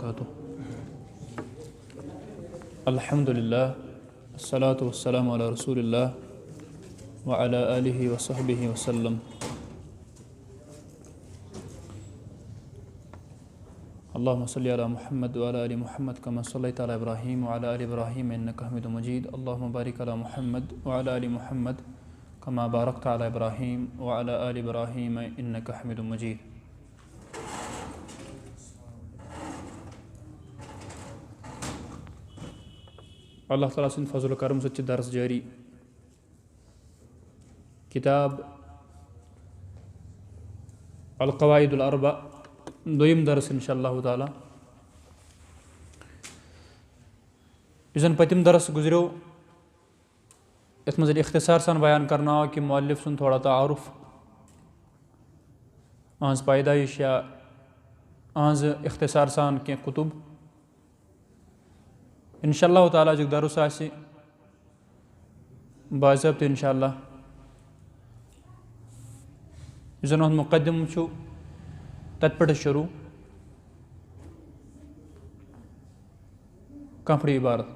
वबरकातुहू। अल्हम्दुलिल्लाह अस्सलातु वस्सलामु अला रसूलिल्लाह व अला आलिहि व सहबिहि वसल्लम। अल्लाहुम्मा सल्लि अला मुहम्मद व अला आलि मुहम्मद कमा सल्लैता अला इब्राहीम व अला आलि इब्राहीम इन्नका हमीदुम मजीद। अल्लाहुम्मा बारिक अला मुहम्मद व अला आलि मुहम्मद कमा बारकता अला इब्राहीम व अला आलि इब्राहीम इन्नका हमीदुम मजीद। अल्लाह ताला सिंद फजल करम सच्चे दर्स जारी किताब अल-क़वाइदुल अर्बा दोयम दर्स इंशाअल्लाह ताला। इस पतिम दर्स गुजरो ये इख्तिसार सान बयान करना हो कि मुअल्लिफ सुन थोड़ा तारुफ अहज पैदाइश या अहज इख्तिसार सान के कुतुब इंशाअल्लाह ताला जो दरुस आसि बाज़ाब्त इंशाअल्लाह। इस मुक़द्दिम छु तत पे शुरू कपड़ी इबारत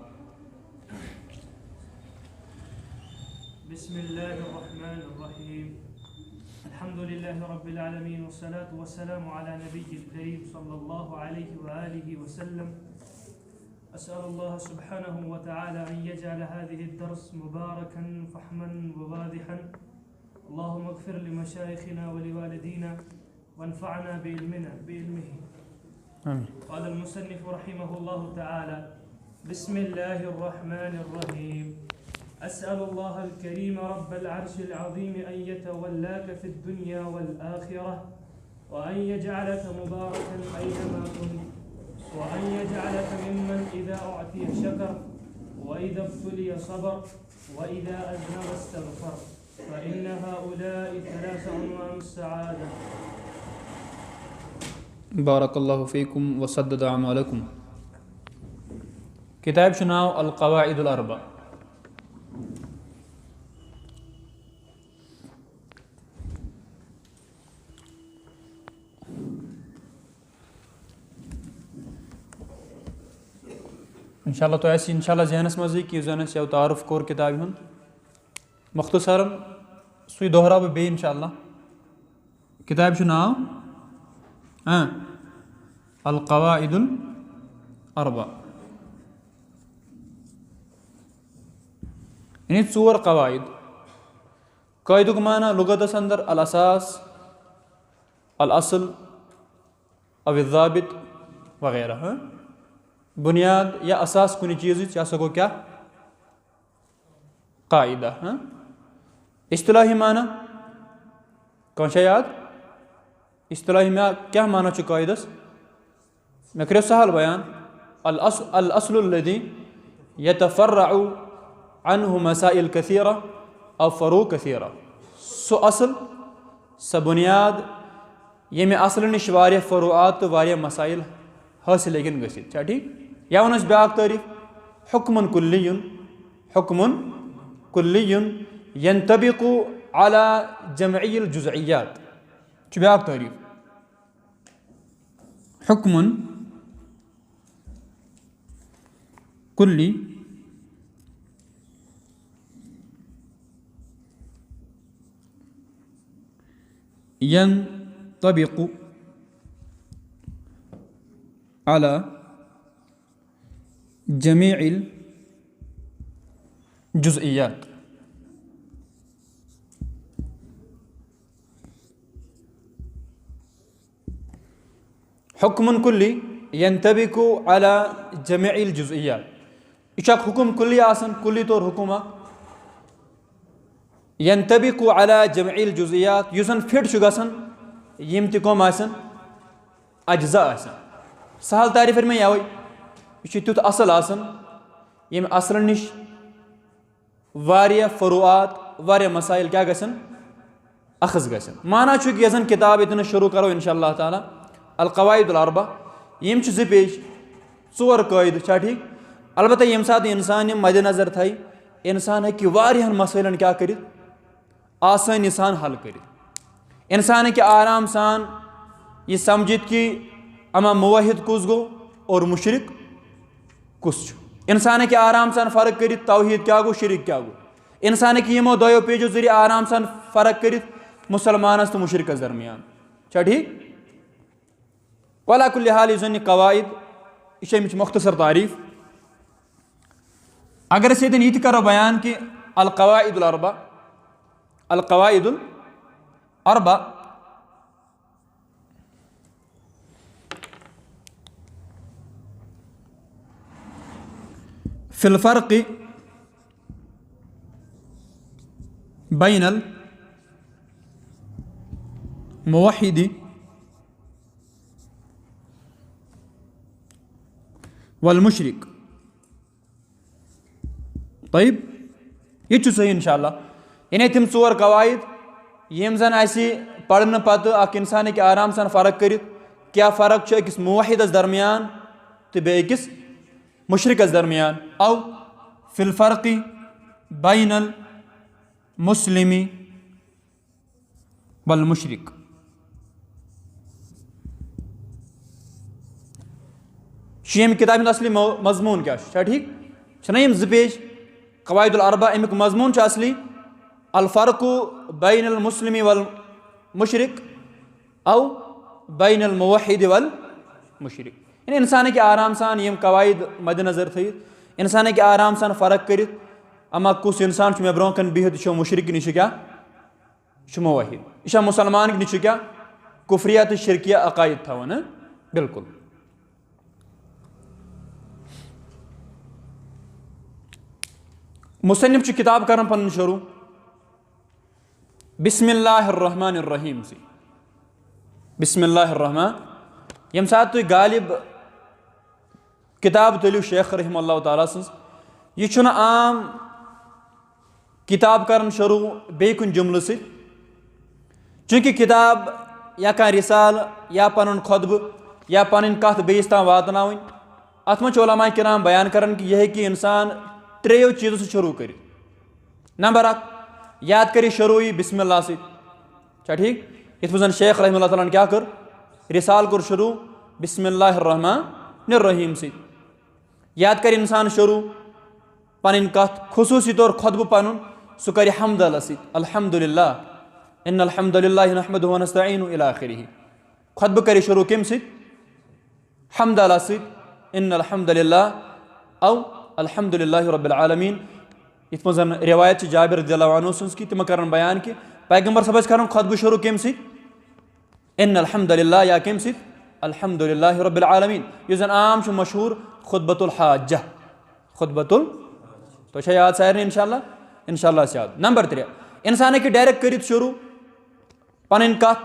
बिस्मिल्लाहिर्रहमानिर्रहीम अल्हम्दुलिल्लाहि रब्बिल आलमीन वस्सलातु वस्सलामु अला नबिय्यिल करीम सल्लल्लाहु अलैहि व आलिहि वसल्लम। अस्अलुल्लाह सुब्हानहु व तआला अन यजअल हाज़िहि अद-दर्स मुबारकन फहमन व वादिहन। अल्लाहुम्मा इग़फिर लिमशाइखिना व लिवालिदीना वन्फ़अना बिइल्मिही। क़ाल अल-मुसन्निफ़ रहिमहुल्लाहु तआला बिस्मिल्लाहिर्रहमानिर्रहीम अस्अलुल्लाह अल-करीम रब्बल अर्शिल अज़ीम अन यतवल्लाक फ़िद्दुन्या वल आख़िरह व अन यजअलक मुबारकन ऐनमा कुन्त व अन यजअलक मिम्मन इज़ा उअतिय शकर व इज़ा इब्तुलिय सबर व इज़ा अज़नब इस्तग़फ़र फ़इन्न हाउलाइ थलाथ उन्वान अस्सआदा। बारकल्लाहु फ़ीकुम व सद्दद अमालकुम। किताब चुनाव अल-क़वाइदुल अर्बा। इंशाअल्लाह तो ऐसी इंशाअल्लाह ज़हनस मज़ी कि ज़हनस या तारुफ कोर किताब हुन मुख्तसरन सुई दोहरा बे इंशाअल्लाह। किताब चुनाव अल-क़वाइदुल अर्बा। यानी 4 क़वाइद। क़ाइदुक माना लुगतस अंदर अल-असास, अल-असल, अव-ज़ाबित वगैरह। बुनियाद या असास कुछ चीज़ सको क्या क़ाइदा। इस्तिलाही माना कौन सा याद इस्तिलाही में क्या माना चु क़ाइदस मैं करो सहल बयान अल-अस्लुल्लज़ी यतफ़र्रअु अन्हु मसाइल कसीरा औ फ़ुरू कसीरा। सो असल स बुनियाद ये असल नश वारिया फ़ुरूआत तो वारिया मसाइल हासिल हेकिन गसित। छा ठीक या वनस ब्याक तारीफ हुक्मुन कुल्लियुन यंतबिकु अला जमईल जुज़इयात। छु ब्याक तारीफ हुक्मुन कुल्ली यंतबिकु अला जमीइल जुज़इयात। हुक्मुन कुल्ली यंतबिकु अला जमीइल जुज़इयात। यह हुक्म कुल्ली आसन कुल्ली तौर हुक्म यंतबिकु अला जमीइल जुज़इयात युसन फिट छु गसन यम ति कम आसन अज्जा आसन। सहल तारीफ में यावे यह तुत असल आसन यम असल निश वारिया फ़ुरूआत वारिया मसाइल क्या गसन अखज़ गसन। माना छु कि यसन किताब इतने शुरू करो इंशाअल्लाह ताला अल-क़वाइदुल अर्बा यम छु 2 पेज 4 क़ाइद। छा ठीक अलबत्ता यम साथ इंसान मद्देनज़र थी इंसान हेकि वारियाहन मसाइलन क्या कर आसानी सान हल कर इंसान के आराम सान ये समझित कि अमा मुवाहिद कुस गो और मुशरिक कुस इंसान के आराम सान फ़र्क कर तौहीद क्या गो शिरक क्या गो इंसान के यमो दो पेजो जरिए आराम सान फ़र्क कर मुसलमानस तो मुशरिकस दरमियान छा ठीक वला कुल्ल हाल यह कवायद यह मुख्तसर तारीफ अगर अस ये करो बयान कि अलकवाइदुल अरबा फिल फ़र्क़ बैनल मुवहिदी वल मुशरिक तयब यह सही इंशाअल्लाह यानी तम चोर कवायद यम जन पढ़ने पत इंसान के आराम सान फ़र्क कर क्या फ़र्क अकिस मुवहिदस दरमियान तो बेकिस मुशरिकस दरमियान औ फिल फ़र्क़ बैनल मुस्लिमी वल मुशरिक यम किताब असली मजमून क्या ठीक यम ज पेज कवायदुल अरबा अमुक मजमून असली अल फ़र्क़ बैनल मुस्लिमी वल मुशरिक औ बैनल मुवहिद वल मुशरिक यानी इंसान के आराम सान यम कवायद मद्देनज़र थी इंसान के आराम सान फ़र्क कर अमा कुस इंसान मे ब्रोह कन बिहत यह मुशरिक नश क्या मुवहिद यह मुसलमान नश क्या कुफ्रिया तो शिरकिया अकायद थवन बिल्कुल मुसन्निफ किताब कर पन शुरू बिस्मिल्लाहिर्रहमानिर्रहीम से बिस्मिल्लाहिर्रहमान यम सात तुम गालिब किताब तलियो शेख रहमतुल्लाह ताला सन्स यह आम किताब कर शुरू बे कुन जुमल से चूँकि किताब या कह रिसाल या पन खुतब या पन कत बेस ताम वातन अत मह उलमा किराम बयान कर कि यह कि इंसान त्रेयो चीज़ों से शुरू कर नंबर 1 याद करी शुरू बिस्मिल्लाह से ठीक इत मज शेख रहमतुल्लाह ताला क्या कर रिसाल कर शुरू बिस्मिल्लाहिर्रहमानिर्रहीम से याद कर इंसान शुरू पन कत खुसूसी तौर खुतब पन सह कर हम्द से अल्हम्दुलिल्लाह इन्नल हम्दुलिल्लाहि नहमदुहु व नस्तईनु इला आखिरिह खुतब कर शुरू कम से हम्द से इन्नल हम्दुलिल्लाह औ अल्हम्दुलिल्लाहि रब्बिल आलमीन इत मज रिवायत जाबिर रज़ियल्लाहु अन्हु सन्स कि तम कर बयान कि पैगम्बर सब कर खुतब शुरू कम से इन्नल हम्दुलिल्लाह या कम से अल्हम्दुलिल्लाहि रब्बिल आलमीन यह जन आम मशहूर खुतबतुल हाजा खुतबतुल तो याद सारे इंशाअल्लाह याद नंबर 3 इंसान के डायरेक्ट कर शुरू पन कत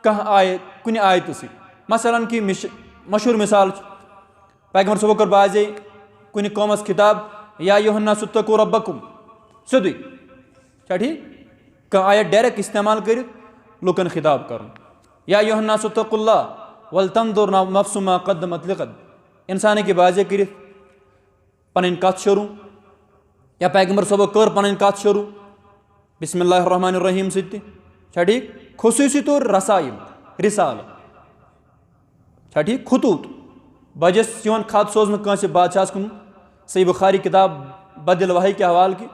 कह आयत कुन आयत से मसलन कि मशहूर मिसाल पैगम्बर सब कर बाजे कुन कौमस खिताब या युहन्नास इत्तकू रब्बकुम सिद्ध ठीक कह आयत डायरेक्ट इस्तेमाल कर लुकन खिताब कर या युहन्नास इत्तकुल्लाह वल तंजुर नफ्सु मा क़द्दमत लिग़द इंसान के बाजे कर पन कत शुरू या पैगम्बर सब कर पन कत शुरू बिस्मिल्लाहिर्रहमानिर्रहीम से ठीक खुसूसी तौर रसाइल रिसाल ठीक खुतूत बजस खत सोजन कंस बादशाह कुन सही बुखारी किताब बदिल वही के हवाल की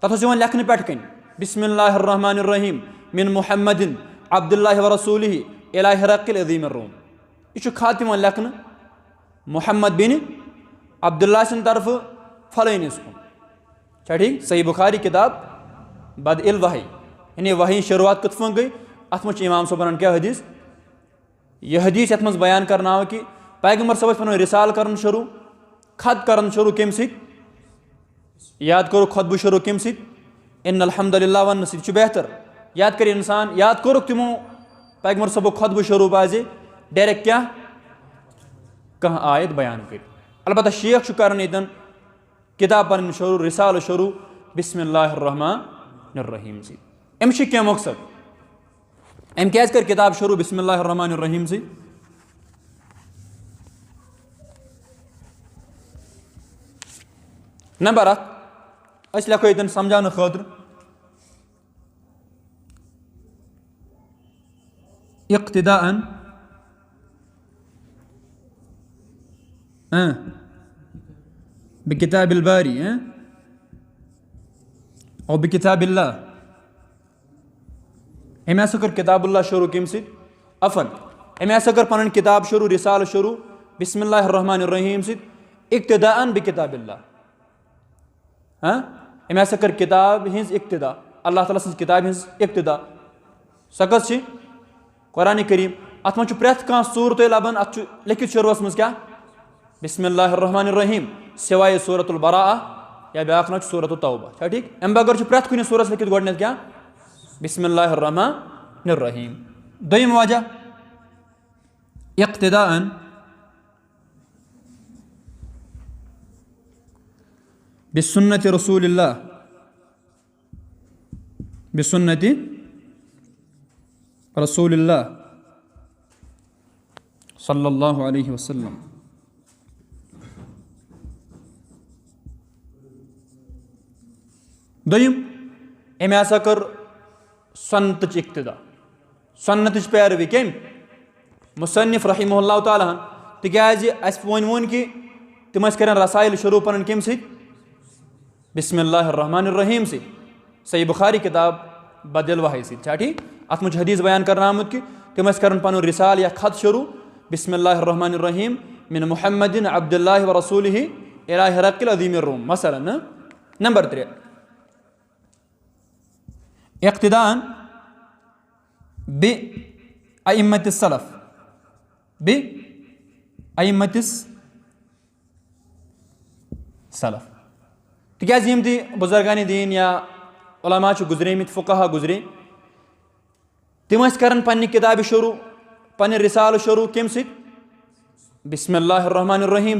तथ लेखन पे कन बिस्मिल्लाहिर्रहमानिर्रहीम मिन मुहम्मदिन अब्दुल्लाहि व रसूलिहि इला हिरक़िल अज़ीम रूम यह खत लेखन मुहम्मद बिन अब्दुल्ला सिंद तरफ फलैनिस कुन ठीक सही बुखारी किताब बदिल वही यानी वही शुरुआत कत गई अत मज इमाम सबन क्या हदीस यह हदीस यथ मज बयान करना कि पैगम्बर सब पन रिसाल कर शुरू खत कर शुरू कम याद करो खुतब शुरू कम इन्नल हम्दुलिल्लाह वन से बेहतर याद कर इंसान याद करो तमो पैगम्बर सब खुतब शुरू बाजे डायरेक्ट क्या कह आयत बयान कर अलबत्ता शेख कर किताब पन शुरू रिसाल शुरू बिस्मिल्लाहिर्रहमानिर्रहीम से अम क्या मकसद अम क्या कर किताब शुरू बिस्मिल्लाहिर्रहमानिर्रहीम से नंबर 1 लेखो ये समझाने खतर इक्तिदाअन बिकिताबिल बारी और बिकिताबिल्लाह अमे हसा कर किताबुल्लाह शुरू कम अफन अमे हसा कर पन किताब शुरू रिसाल शुरू बिस्मिल्लाहिर रहमानिर रहीम इक्तिदाअन बिकिताबिल्लाह अमे हसा कर किताब हिंस इक्तिदा अल्लाह ताला सज किताब हिंस इक्तिदा सह कस कुरान करीम अत मं प्रेथ कह सूरत लबन अत लिखित शुरुअस मज क्या बिस्मिल्लाहिर रहमानिर रहीम सिवाय सूरतुल बराअह या ब्याक ना सूरत तौबा छा ठीक अम बगैर प्रेथ कुन सूरस लिखित गोडनेथ क्या बिस्मिल्लाहिर रहमानिर रहीम दोयम वजह इक्तिदाअन बिसुन्नति रसूलिल्लाह बिसुन्नति रसूलिल्लाह सल्लल्लाहु अलैहि वसल्लम दोयम अमे हसा कर सन्नत इक्तिदा सन्नत पैरवी कम मुसन्निफ रहिमहुल्लाह ताला तिकाज अस वन कि तिम कर रसाइल शुरू पन कम बिस्मिल्लाहिर रहमानिर रहीम सही बुखारी किताब बदल वही छा ठीक अत मुझ हदीस बयान करना आमुत कि तिम कर पन रिसाल या खत शुरू बिस्मिल्लाहिर रहमानिर रहीम मिन मुहम्मदिन अब्दुल्लाहि व रसूलिहि इला हिरक़िल अज़ीमिर रूम मसलन नंबर 3 इक्तिदान बि अइम्मतिस सलफ बि अइम्मतिस सलफ तिकाज यम ती बुजुर्गान दीन या उलमा गुजरेमित फुकहा गुजरे तिम कर पन्ने किताब शुरू पन्ने रिसाल शुरू कम बिस्मिल्लाहिर रहमानिर रहीम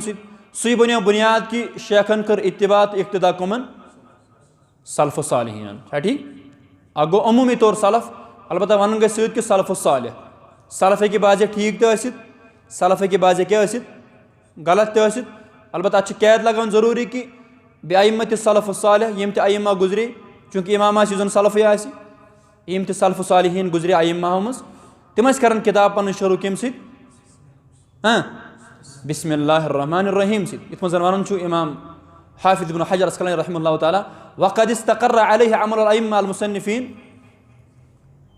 सुई बनो बुनियाद कि शेखन कर इत्तिबात इक्तिदा कमन सलफ़ सालिहीन छा ठीक गो अमूमी तौर सलफ़ अलबत्ता वन गि कि सलफ़ सालिह सलफ़ के बाजे ठीक तो सलफ़ के बाजे क्या गलत तो अलबत्ता कैद लगान ज़रूरी कि बेअइम्मत सलफ़ सालिह यम ते अइम्मा गुजरे चूँकि इमाम जन सलफ़ यम ते सलफ़ सालिहीन गुजरे अइम्मा मज तिम कर किताब पन शुरू कम बिस्मिल्लाहिर रहमानिर रहीम इत मज वन इमाम हाफिज़ इब्न हजर अस्क़लानी रहमतुल्लाह ताला वक़द इस्तक़र्र अलैहि अमल अइम्मा अल मुसन्निफ़ीन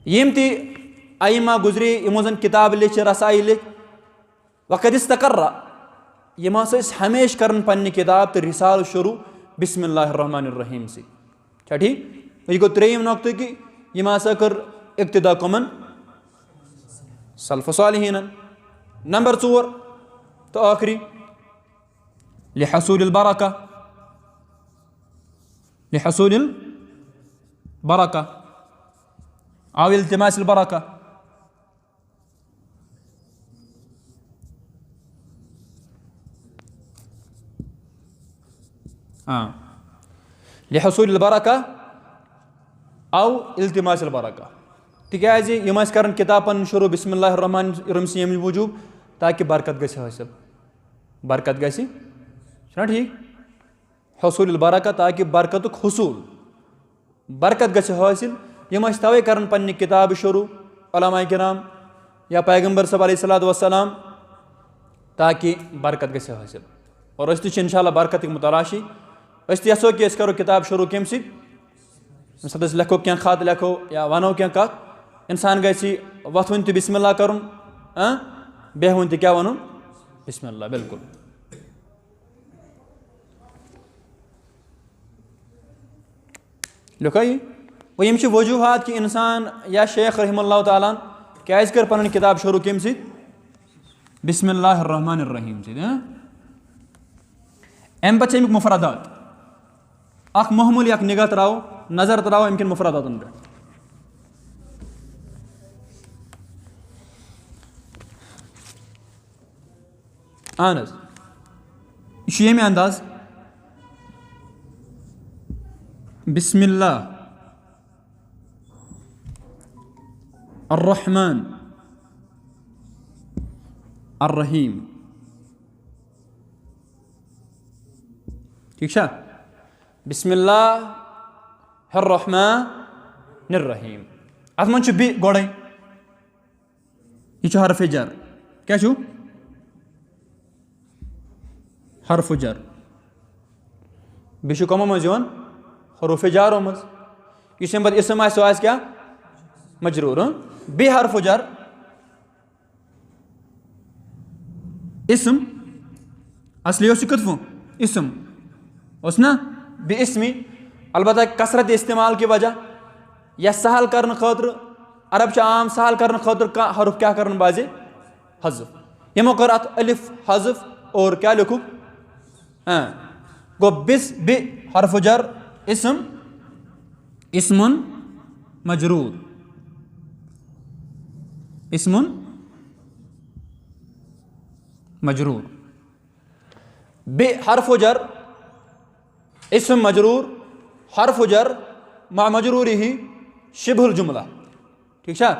यम ती अइम्मा गुजरे यमो जन किताब लिख रसाई लिख वक़द इस्तक़र्र यम हमेशा कर पन्ने किताब तो रिसाल शुरू बिस्मिल्लाहिर रहमानिर रहीम छा ठीक यह गो त्रेयम नुक़्त कि यम हसा कर इक्तिदा कमन सलफ़ सालिहीन नंबर 4 तो आखिरी लिहसूलिल बरका लिहसूलिल बरका औ इल्तिमासिल बरका लिहसूलिल बरका औ इल्तिमासिल बरका तिकाज यम कर किताब पन शुरू बिस्मिल्लाहिर रहमानिर रहीम यम वजूब ताकि बरकत गि हासिल बरकत गि छा ठीक हसूल बरकत ताकि बरकत हसूल बरकत गि हासिल यम तवे कर पन्ने किताब शुरू उलमा किराम या पैगम्बर सब अलैहिस्सलातु वस्सलाम ताकि बरकत गि हासिल और इंशाअल्लाह बरकत मुतलाशी यसो कि करो किताब शुरू कम लिखो क्या खत लिखो या वनो क्या कत इंसान गि वथुन तो बिस्मिल्लाह कर बेहुन तो क्या वन बिस्मिल्लाह बिल्कुल लिखो यम वजूहत कि इंसान या शेख रहमतुल्लाह ताला क्या कर पन किताब शुरू कम बिस्मिल्लाहिर रहमानिर रहीम अम पे अमिक मुफरदात अख महमूली अख निगाह तराव नजर तराव अमकिन मुफरदातन पे अहन यह यमे अंदाज बिस्मिल्लाह अर्रहमान अर्रहीम ठीक है बिस्मिल्लाहिर रहमानिर रहीम अत मन बि गोड़े यह हरफ जर क्या हर्फ जर बेशु कमो मज यवन हरूफ जारो मज इस अम इसम आस सो क्या मजरूर बे हर्फ जर इसम असली कतफू इसम उस ना बे इसमी अलबत्ता कसरत इस्तेमाल की वजह या सहल करने खतर अरब आम सहल करने खतर हरुफ क्या कर बाजे हज़फ यमो कर अत अलिफ हज़फ और क्या लिखू गो बिस बे हर्फ जर इसम इसमुन मजरूर इसमुन मजरूर बे हर्फ जर इसम मजरूर हर्फ जर मा मजरूरी ही शिबुल जुमला ठीक है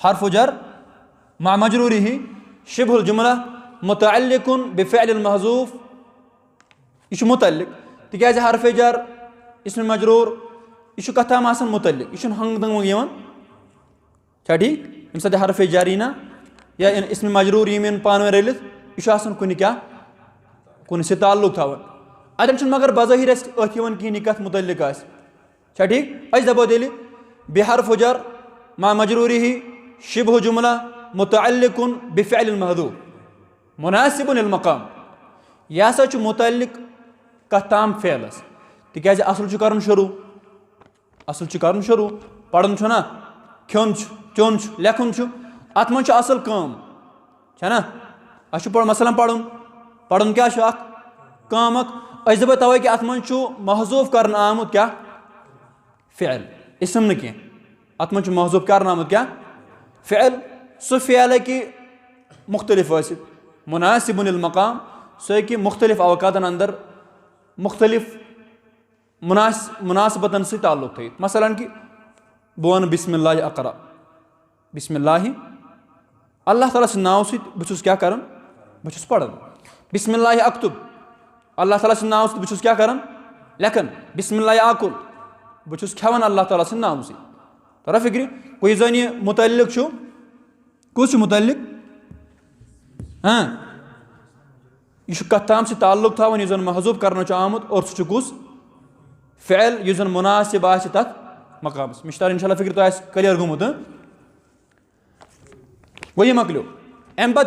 हर्फ जर मा मजरूरी ही शिबुल जुमला मुतअल्लिकुन बिफ़िअल महज़ूफ यह मुतअल्लिक तिकाज हर्फ जर इसम मजरूर यह कथाम आसान मुतअल्लिक यह हंग दंग यवन क्या ठीक यम सद हर्फ जारीना या इसम मजरूर यम पान रलित यह आसान कुन क्या कुन से ताल्लुक थावन अतन मगर बज़ाहिर अथ यवन कहीं कत मुतअल्लिक आछा ठीक अस दपो तेल बेहर्फ जर मा मजरूरी ही शिबह जुमला मुतअल्लिकुन बिफ़िअल महज़ूफ मुनासिबुन लिल मकाम यह हसा मुतअल्लिक कताम फ़ेलस तिकाज असल कर शुरू असल कर शुरू पढ़न ना खोन चोन लेखुन अत मन असल काम ना अस मसलन पढ़न क्या काम अस दपो तवे कि अत मन महजूफ कर आमुत क्या फ़ेल इसम न कह अत मन महजूफ कर आमुत क्या फ़ेल सो फ़ेल कि मुख्तलिफ मुनासिबुन लिल मकाम सो कि मुख्तलिफ अवकातन अंदर मुख्तलिफ मुनासिबतन से ताल्लुक थे मसलन कि बह वन बिस्मिल्लाह अक़रा बिस्मिल्लाह अल्लाह ताला से नाव से बहुत क्या कर बहुत पढ़न बिस्मिल्लाह अक्तुब अल्लाह ताला से नाव से बहुत क्या कर लेखन बिस्मिल्लाह आकुल बहुत खेवन अल्लाह ताला से नाव से तोरा फिक्र कोई जन यह मुतअल्लिक कुछ मुतअल्लिक हाँ यह कत ताम से ताल्लुक थावन यह जन महजूब कर आमुत और सह कुस फ़ेल यह जन मुनासिब आसि तथ मकामस मिश्तार इंशाल्लाह फिक्र तो क्लियर गोमुत वो यह मकलो अम पे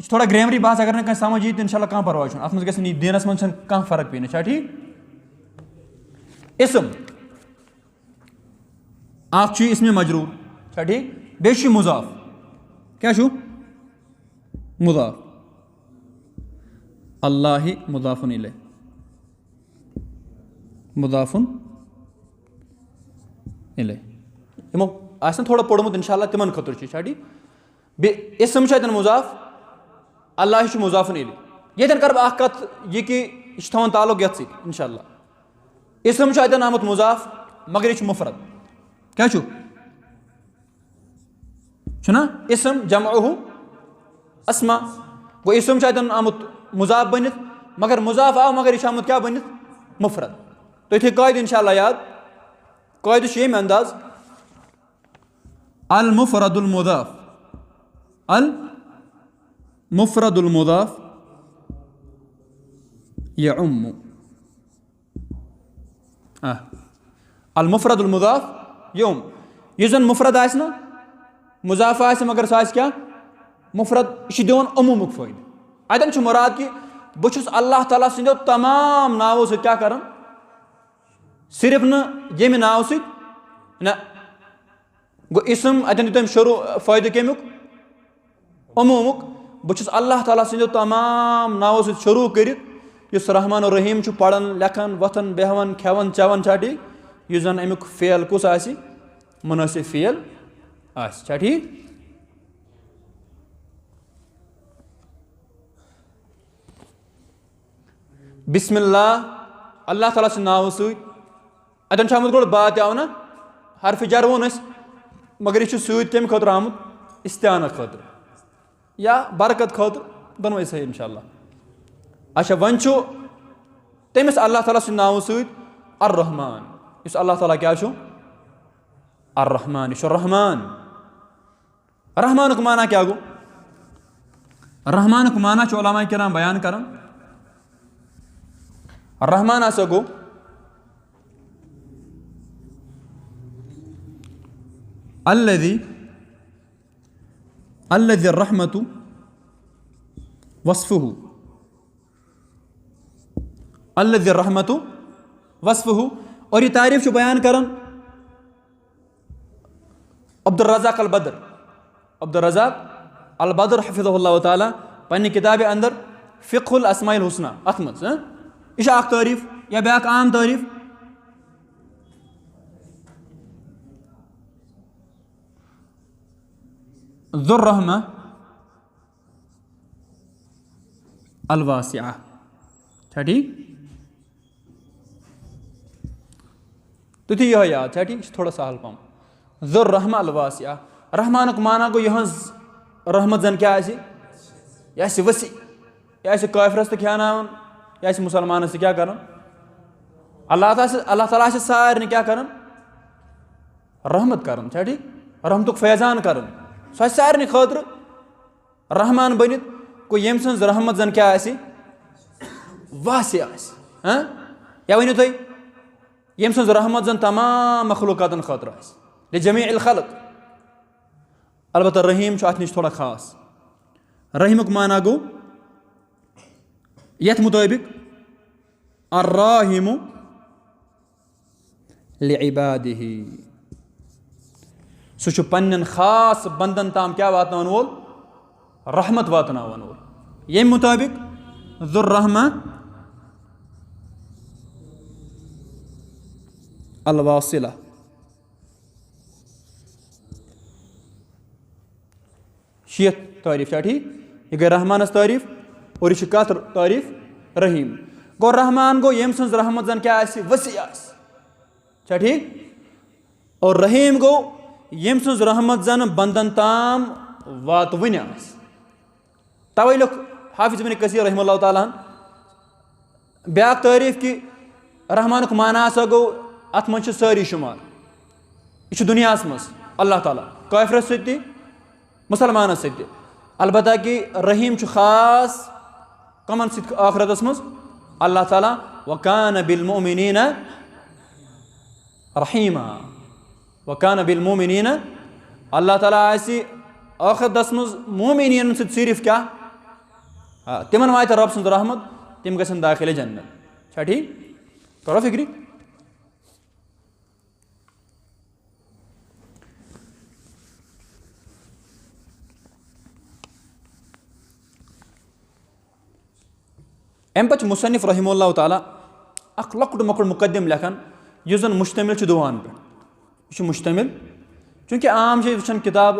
थोड़ा ग्रामरी बात अगर ना समझ यी इंशाल्लाह कह परवाह अत मज गई दीनस मन कह फर्क पे ना ठीक इसम अख इसमें मजरूर छा ठीक बे मुजाफ क्या मुजाफ अल्लाह मुदाफुन इलै मुदाफुन इलै यमो आसन थोड़ा पोड़मुत इंशाल्लाह तिमन खतर छा ठीक बे इसम छा मुजाफ अल्लाह मुजाफुन इलै यतन कर बह कत यह कि यह थवन ताल्लुक यथ सत इंशाल्लाह इसम छा आमुत मुजाफ मगर यह मुफरद क्या छुना इसम जमअहु अस्मा गो इसम छा आमुत मुजाफ बनित मगर मुजाफ आव मगर यह आमुत क्या बनित मुफरद तो थे कायद इंशाल्लाह याद कायद यम अंदाज अल मुफरदुल मुदाफ अल मुफरदुल मुदाफ यउम्मु अल मुफरदुल मुदाफ यउम यह जन मुफरद आस ना मुजाफ आस मगर सह क्या मुफरद यह दिवान अमूमुक फ़ायदे अतन मुराद कि बहुत अल्लाह ताला सो तमाम नावों से क्या कर सिर्फ न यम नाव सो गो इसम अतन तुम शुरू फ़ायदे कमुक अमूमुक बहुत अल्लाह ताला सो तमाम नावों से शुरू कर रहमान रहीम पढ़न लेखन वथन बेहवन खेवन चवन छा ठीक यह जन अमुक फ़ेल कुस आसि मुनासिब फ़ेल आसि ठीक बिस्मिल्लाह अल्लाह ताला से नाव सत अतन आमुत गोड़ बात आव ना हर्फ जर वोन मगर यह सत तम खतर आमुत इस्तिआना खतर या बरकत खतर दोनों सही इंशाल्लाह अच्छा वन तमिस अल्लाह ताला से नाव सत अर्रहमान इस अल्लाह ताला क्या अर्रहमान यह रहमान रहमान माना क्या गो रहमान माना उलमा किराम बयान कर रहमान हसा गो अल्लज़ी रहमतु वस्फ़ुहु, अल्लज़ी रहमतु वस्फ़ुहु। और ये तारीफ़ बयान करन अब्दुल रज़ाक़ अल बद्र, अब्दुल रज़ाक़ अल बद्र हफ़िज़हुल्लाह ताला पन्नी किताब अंदर फ़िक़्हुल अस्माइल हुस्ना अथ मज यह अख तारीफ़ या ब्याक आम तारीफ़। ज़ुर रहमा अल वासिआ, ठीक तो यह याद ठीक थोड़ा सहल पम। ज़ुर रहमा अल वासिआ, रहमानुक माना गो यहज रहमत जन क्या यह वसी, यह काफिरस तो खियानावन, यह मुसलमानस क्या कर अल्लाह ताला सारे क्या कर रहमत कर ठीक, रहमतुक फैजान कर सह सारे खतर रहमान बनित को यम सज रहमत जन क्या वासी या वनो तुम यम सज रहमत जन तमाम मखलूकातन खतर जमीअल खल्क। अलबत्ता रहीम अत नश थोड़ा खास। रहीमुक माना गो यथ मुताबिक अर्राहिमु लिइबादिही, सह पन्न खास बंदन ताम क्या वातनावन वोल रहमत वातनावन वोल। यम मुताबिक ज़ुर रहमा अल वासिला, शीयत तारीफ ठीक, यह गई रहमानस तारीफ और यह कत तारीफ रहीम गो। रहमान गो यम सज रहमत जन क्या वसी ठीक, और रहीम गो यम सज रहमत जन बंदन ताम वातवन तवे लिख हाफिज इब्न कसीर रहमतुल्लाह ताला ब्याक तारीफ कि रहमानुक माना हसा गो अत मज सारी शुमार, यह दुनिया मज अल्लाह ताला काफिरस सत्य मुसलमानस सत्य। अलबत्ता कि रहीम खास कमन सत आखरतस मज अल्लाह ताला वकान बिल मोमिनीन रहीमा, वकान बिल मोमिनीन अल्लाह ताला आखरतस मज मोमिनीन सिर्फ क्या तिमन वात रब सद रहमत, तिम गन दाखिल जन्नत ठीक। करो फिक्री अम पे मुसन्निफ रहमतुल्लाह ताला अख लकुट मकुट मुकदम लेखन यह जन मुश्तमिल दुआन पे, यह मुश्तमिल चूँकि आम वुचान किताब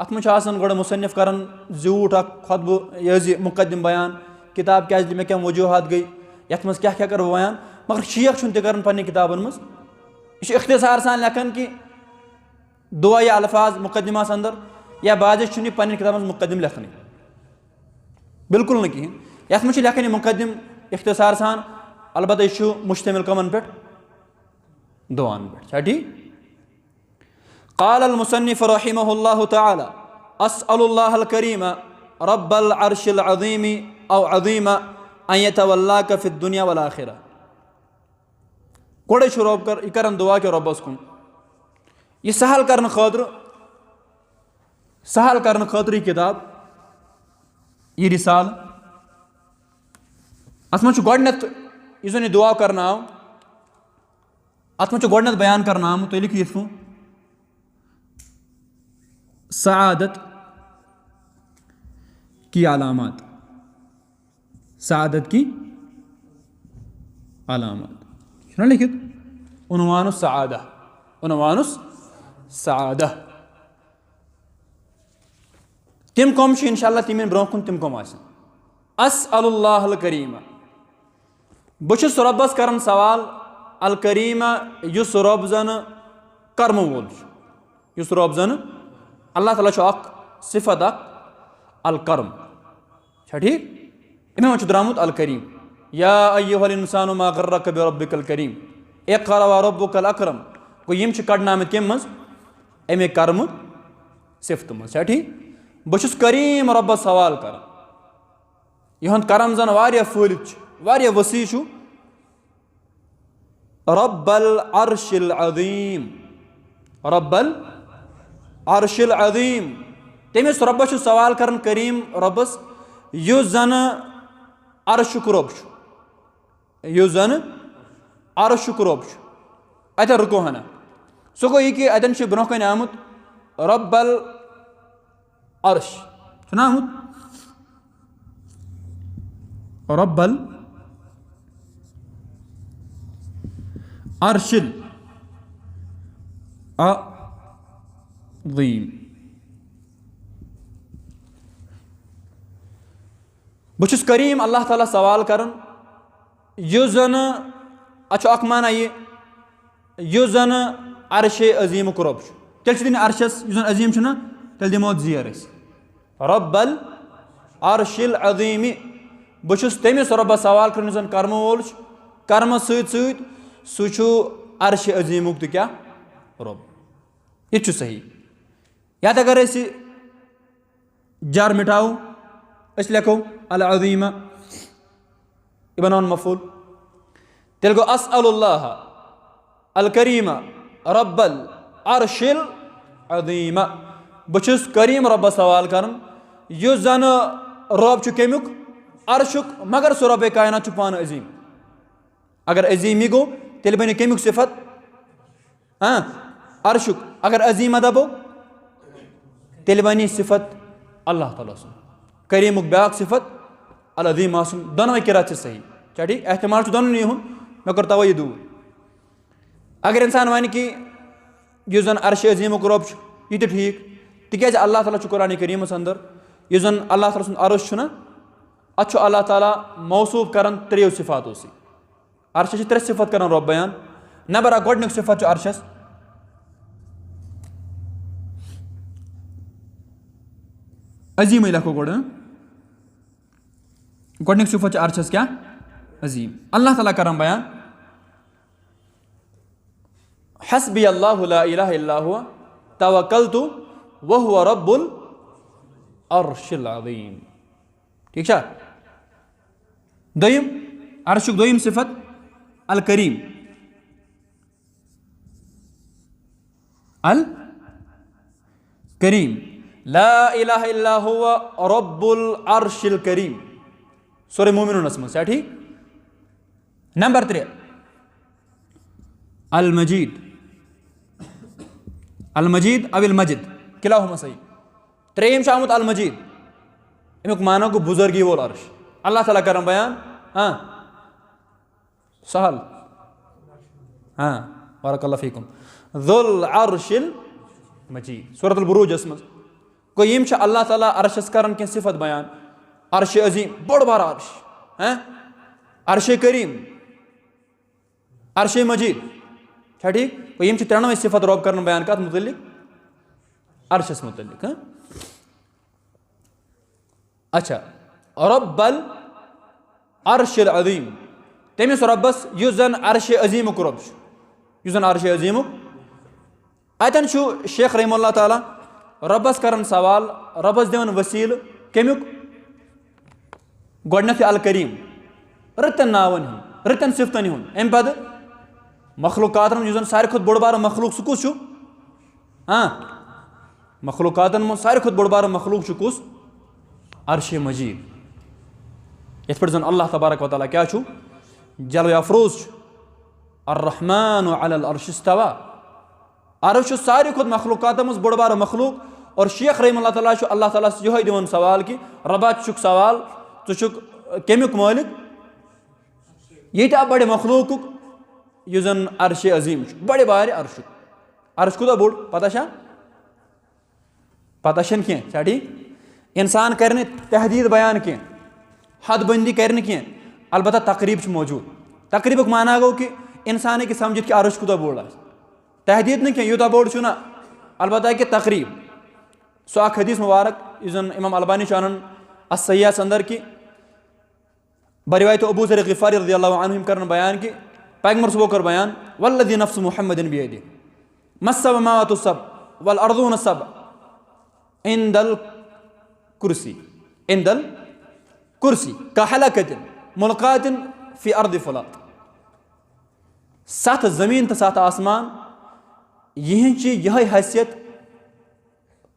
अत मन गो मुसन्निफ कर जूठ खुतब यह मुकदम बयान किताब क्या मे क्या वजूहत गई ये मज क्या क्या कर बयान, मगर शेख कर पन्ने किताबन मज यह इख्तिसार सान लेखन कि दुआ या अल्फाज मुकदमास अंदर या बाज पन्ने किताब मुकदम लेखन बिल्कुल न कहें यथ मे लेखन मुकदम इख्तिसार सान। अलबत्ता यह मुश्तमिल कमन पे दुआन पे ठीक। क़ाल अल मुसन्निफ रहिमहुल्लाह ताला अस्अलुल्लाह अल करीम रब्बल अर्शिल अज़ीम औ अज़ीम अन यतवल्लाक फिद दुनिया वल आखिरा। गोड़े रब कर यह कर दुआ के रब्बस कुन यह सहल कर खतर किताब यह रिसाल अत मे गोडनथ यह जन दुआ करना आव अत मे गोडनथ बयान करना आमुत तुम लिखिए यथ सआदत की अलामत, सआदत की अलामत लिखित उन्वानुस सआदा, उन्वानुस सआदा तिम कम इंशाअल्लाह तिम ब्रोह कुन तिम कम अस्अलुल्लाह अल करीम बहुस रब्बस करन सवाल अल करीम युस रब जन कर्म वोल युस रब जन अल्लाह ताला अख सिफत अख अल कर्म ठीक। इमे मे द्रामुत अल करीम या अय्युहल इंसानु मा गर्रक बिरब्बिकल करीम इक़रा व रब्बुकल अकरम गो यम कड़नामित कम मज अमे कर्म सिफत मज ठीक। बहुस करीम रब्बस सवाल कर यहद करम जन वारिया फूलित वारिया वसी रब्बल अर्शिल अज़ीम, रब्बल अर्शिल अज़ीम। तमिस रब्बस सवाल कर करीम रब्बस युस जन अर्शुक रब, युस जन अर्शुक रब। अतन रुको हना सो गो यह कि अतन ब्रोह कन आमुत रब्बल अर्श छुना आमुत रब्बल अर्शिल अज़ीम। बहु करीम अल्लाह ताला सवाल करन युस जन अख माना युस जन अर्शे अज़ीमुक रब तेल दिन अर्शस युस जन अज़ीम छुना तेल दिमो जीर रब्बल अर्शिल अज़ीम। बहु तमिस रब्बस सवाल कर जन कर्म वोल कर्म सत सह अर्श अज़ीमुक तो क्या रब। यह सही या अगर जार मिटाओ लिखो अल अज़ीम यह बनाओ मफूल तेल गो अस्अलुल्लाह अल करीम रब्बल अर्शिल अज़ीम। बहु करीम रब्बस सवाल कर युस जन रब कमुक अर्शुक मगर सह रब कायनात पान अज़ीम। अगर अज़ीमी गो तेल बन कमुक सिफत अर्शुक, अगर अज़ीम दबो तेल बनी सिफत अल्लाह ताला सुन। करीमुक ब्याक सिफत अल अज़ीम आसुन दोनों किरात सही क्या ठीक एहतमाल दोनों नहीं हूँ मैं कर तवै दूर। अगर इंसान वन कि युस जन अर्श अज़ीमुक रब यह तो ठीक तिकाज अल्लाह ताला कुरान करीमस अंदर युस जन अल्लाह ताला सुन अर्श छुना अत अल्लाह ताला मौसूफ कर त्रेयो सिफातों से। अर्शस त्रे सिफत कर रब बयान नंबर गोडनिक सिफत अर्शस अज़ीम लिखो गोडनिक सिफत अर्शस क्या अज़ीम। अल्लाह ताला कर बयान हस्बी अल्लाहु ला इलाहा इल्ला हुवा तवक्कलतु व हुवा रब्बुल अर्शिल अज़ीम। ठीक है दोयम अर्शुक दोयम सिफत अल करीम अल करीम ला इलाहा इल्ला हुवा रब्बुल अर्शिल करीम सूरह मोमिनूनस में ठीक। नंबर 3 अल मजीद, अल मजीद अविल मजिद किला हुआ सही। त्रेम शामुत अल मजीद अमुक मानो को बुजुर्गी वोल अर्श। अल्लाह ताला कर बयान सहल बारकल्लाहु फीकुम ज़ुल अर्शिल मजीद सूरत अल बुरूज में गो यम अल्लाह ताला अर्शस कर सिफत बयान अर्श अज़ीम बड़ बार अर्श अर्श करीम अर्श मजीद क्या ठीक यम त्रेनवे सिफत रब कर बयान कत मुतलिक अर्शस मुतलिक। अच्छा रब्बल अर्शिल अज़ीम तमिस रब्बस युस जन अर्श अज़ीमुक रब युस जन अर्श अज़ीमुक अतन शेख रहमुल्लाह ताला रब्बस कर सवाल रब्बस दिवन वसील कमुक गोडनथ अल करीम रतन नावन हूँ रतन सिफतन हूँ अम पद मखलूकातन युस जन सारे खुद बोड़ बार मखलूक सह कुस मखलूकातन मं सारे खुद बोड़ बार मखलूक कुस अर्श मजीद। यथ पे जन अल्लाह तबारक व तआला क्या जल अफरोज अर्रहमान अलल अर्श इस्तवा अर्श सारे खुद मखलूकात मं बोड़ बार मखलूक। और शेख रहमुल्लाह ताला अल्लाह ताला यह दिवन सवाल कि रबा चुक सवाल चुक कमुक मालिक ये बड़े मखलूक युस जन अर्श अज़ीम बड़े बार अर्श अर्श कूदा बोड़ पता क्या ठीक इंसान कर तहदीद बयान क्या हद बंदी कर अलबत्ता तकरीब मौजूद। तकरीब माना गो कि इंसान कि समझ कि अर्श कूदा बोड़ तहदीद न क्या यूता बोड़ ना अलबत्ता कि तकरीब सो हदीस मुबारक युस जन इमाम अलबानी अनन अस्सय्यास अंदर कि बरिवायत अबू ज़र ग़िफ़ारी रज़ियल्लाहु अन्हु कर बयान कि पैगंबर सुबह कर बयान वल्लज़ी नफ्स मुहम्मदिन बियदिही मस्समावातु सब वल अर्ज़ून सब इंदल कुर्सी का हलकतिन मुल्क़ातिन फ़ी अर्दि फ़ुलात। 7 ज़मीन तो 7 आसमान यह यह हैसियत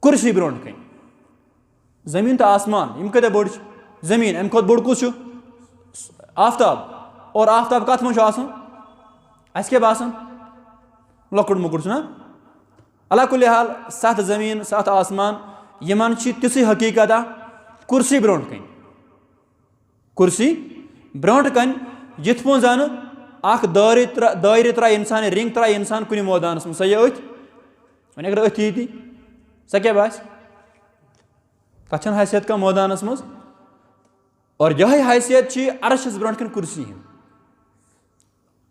कुर्सी ब्रोह कन ज़मीन तो आसमान यम कत बोड़ ज़मीन अम खुद बोड़ कुछ आफ्ताब और आफ्ताब कत मज क्या बासान लकुट मुकुट ना अला कुल्li हाल 7 ज़मीन 7 आसमान यमन तिथि हकीकत कुर्सी ब्रोह कन कुर्सी ब्रोह कन यथ पो जन दायरे त्राय इंसान रिंग त्राय इंसान कुन मैदानस में सह अथ वन अगर अथ यी सह क्या बास तथ हैसियत का मैदानस मज और यह हैसियत अरशस ब्रोह कन कुर्सी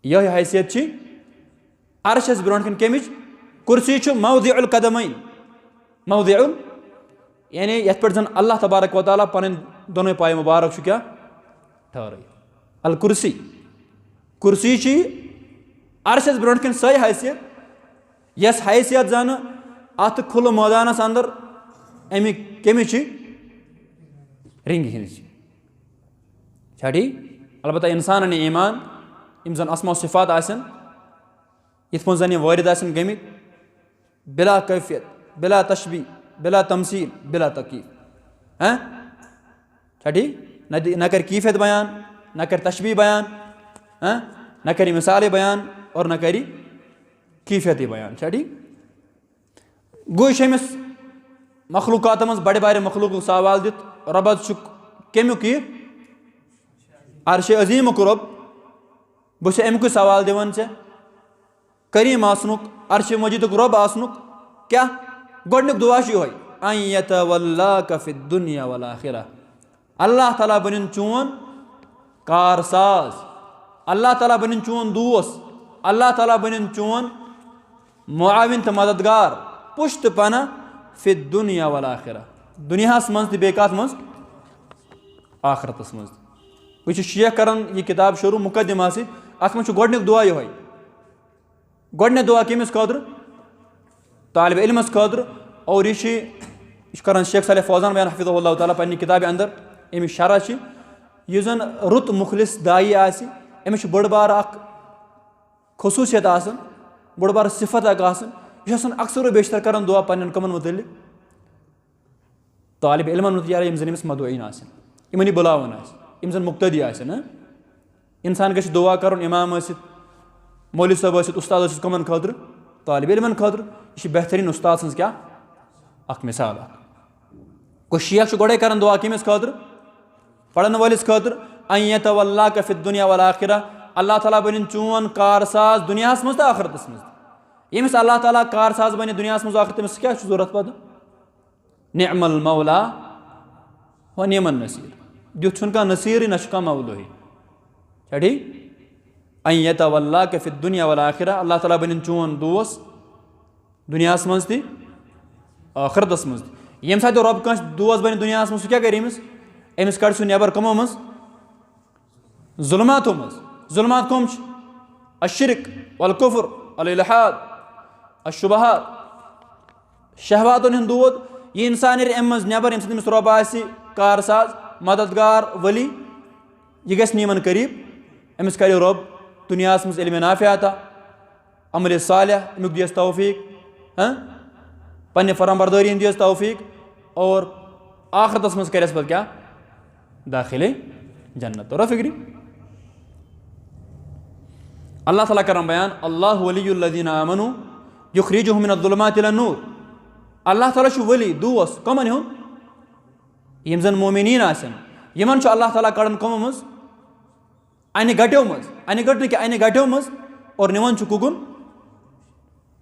यह हैसियत अरशस ब्रोह कन कमिच कुर्सी मौदिउल कदमैन मौदिउल यानी यथ पे जन अल्लाह तबारक व तआला पन दोनों पाए मुबारक क्या ठहर अल कुर्सी कुर्सी अरशस ब्रोह कन सही हैसियत यस हैसियत जन अत खुल मैदानस अंदर अमि कमि रिंग हिंद ठीक अलबत्ता इंसान ईमान यम जन अस्मा सिफात आसन यथ पो जन वारिद आसन गमित बिला कैफियत बिला तशबी बिला तमसील बिला तकीफ हैं ठीक न कर कीफियत बयान न कर तशबी बयान न करी मिसाल बयान और न करी कीफियत बयान ठीक गो अमिस मखलूक़ात मज बड़े बारे मखलूक सवाल दित रबत कमुक यह अर्श अजीमुक रब बह अमुक सवाल दिवान ऐ करीम आसनुक अर्श मजीदुक रब आसनुक क्या गोडनुक दुआ यो अन यतवल्लाक फि दुनिया वल आखिरा अल्लाह ताला बनिन चोन कारसाज अल्लाह ताला बनिन चोन दोस्त अल्लाह ताला बनिन चोन मुआविन तो मददगार पुश्त पना फि दुनिया वल आखिरा दुनियास मज तो बेकात मज आखरतस मज वह शेख करन यह किताब शुरू मुकदमा से अत मज गोडनुक दुआ यो गोडने दुआ कमिस खतर तालिब इल्मस खतर और यह कर शेख सालेह फौजान बयान हफिज़हुल्लाह ताला पन्नी किताब अंदर अमिक शरह यह जन रुत मुखलिस दाई अमिस बड़ बार खसूसियत बड़ बार सिफत यह अक्सर बेशतर कर दुआ पन्न कमन मुतल तालिब इल्मन यार यम जन अमिस मदुईन यमन बुलावन यम जन मुक्तदी इंसान गछ दुआ कर इमाम मौलवी साहब उस्ताद कमन खतर तालिब इल्मन खतर यह बेहतरीन उस्ताद सज क्या मिसाल गो शेख गोड़े कर दुआ कमिस खतर पढ़न वालिस खतर अन यतवल्लाक फि दुनिया वल आखिरा अल्लाह ताला बनिन चोन कारसाज दुनियास मज तो आखरतस मज यमिस अल्लाह ताला कारसाज बन दुनियास मज आखरत तमिस क्या जरूरत पद निअमल मौला व निअमन नसीर दुथ का नसीर न मौलो ठीक अन यतवल्लाक फि दुनिया वल आखिरा अल्लाह ताला बनिन चोन दोस्त दुनियास मज ति आखरतस मज यम साथ रब कस दोस्त बन दुनियास मज क्या कर अमिस कड़ सह नबर कमो मज जुल्मातो मज जुल्मात कम अशिरक वल कुफ्र अल इल्हाद अशुबहात शहवातन हंद दूध यह इंसान अम मज नबर यम समिस रब कारसाज मददगार वली यह गस यमन करीब अमिस कर रब दुनियास मज इल्म नाफिया अता अमल सालिह अमुक दियस तौफीक पन्ने फरमबरदारी दियस तौफीक और आखरतस मज करस पत क्या दाखिले जन्नत और फिक्री अल्लाह ताला करम बयान अल्लाहु वलियुल्लज़ीना आमनु युखरिजुहुम मिनज़्ज़ुलुमाति इलन-नूर अल्लाह ताला छु वली दोस्त कमन हुन यम जन मोमिनीन आसन यमन छु अल्लाह ताला कड़न कम मज अने गट्यो मज अने गट कि अने गट्यो मज और निवन छु कुगुन